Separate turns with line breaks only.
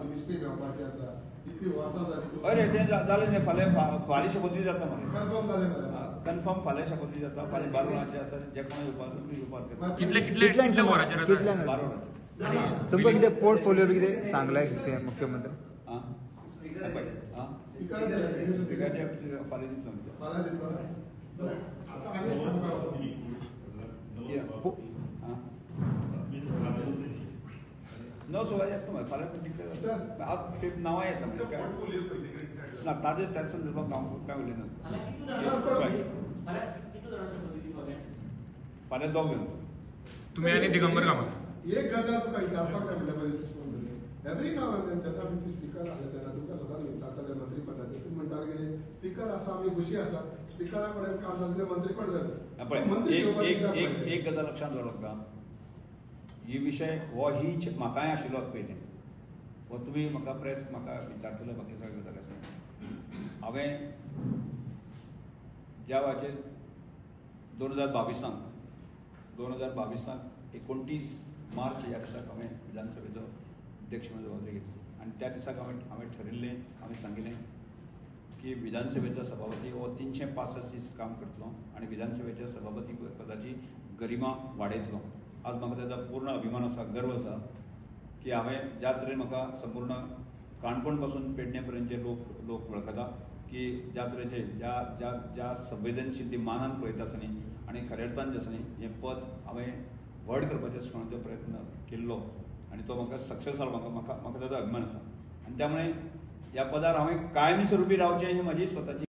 ministry घेवपाची आसा इतली वर्सां जाली
अरे ते जालें न्ही फाल्यां शपथी जाता मरे
कन्फर्म जालें मरे
कन्फर्म फाल्यां शपथी जाता फाल्यां 12 वरांचेर आसा जे कोण येवपाक
कितले वरांचेर
12 वरांचेर
तुमकां कितें पोर्टफोलियो बी कितें सांगलाय मुख्यमंत्री
स्पिकाचे फाल्यां दितलो
फाल्यां दितलो आतां आनी
न सुवाय येता मरे फाल्यां डिक्लेअर आतां नांवां येता म्हणजे काय ना ताजे त्या संदर्भात हांव काय उलयना फाल्यां दोग घेवन
तुम्ही आणि दिगंबर कामत
एक गजाल तुका विचारपाक जाय म्हणल्या पयलीं तशें म्हणटलें एवरी नाव जेन्ना आमी स्पिकर आहले तेन्ना तुमकां सदांच विचारताले मंत्री पदाचेर तुमी म्हणटाले कितें स्पिकर आसा आमी खुशी आसा स्पिकरा कडेन काम जालें तें मंत्री कोण जालें मंत्री
एक गजाल लक्षांत दवरप का ही विशय हो हीच म्हाकाय आशिल्लो पयलीं हो तुमी म्हाका प्रेस म्हाका विचारतले बाकी सगळे गजाली आसा हांवें ज्या वेळाचेर 2022 29 मार्च ह्या दिसाक हांवें विधानसभेचो अध्यक्ष म्हणून जबाबदारी घेतली आनी त्या दिसाक हांवें ठरयिल्लें हांवें सांगिल्लें की विधानसभेचो सभापती हो 365 दीस काम करतलो आनी विधानसभेच्या सभापती पदाची गरिमा वाडयतलो आज म्हाका ताचो पूर्ण अभिमान आसा गर्व आसा की हांवें ज्या तरेन म्हाका संपूर्ण काणकोण पासून पेडणे पर्यंतचे लोक वळखता की ज्या तरेचे ज्या संवेदनशील मानान पळयता आसतनी आनी खऱ्या अर्थान जे आसा न्ही हें पद हांवें व्हड करपाचो सगळ्यांचो प्रयत्न केल्लो आनी तो म्हाका सक्सेस जालो म्हाका ताचो अभिमान आसा आनी त्यामुळे ह्या पदार हांवें कायम स्वरुपी रावचें ही म्हजी स्वताची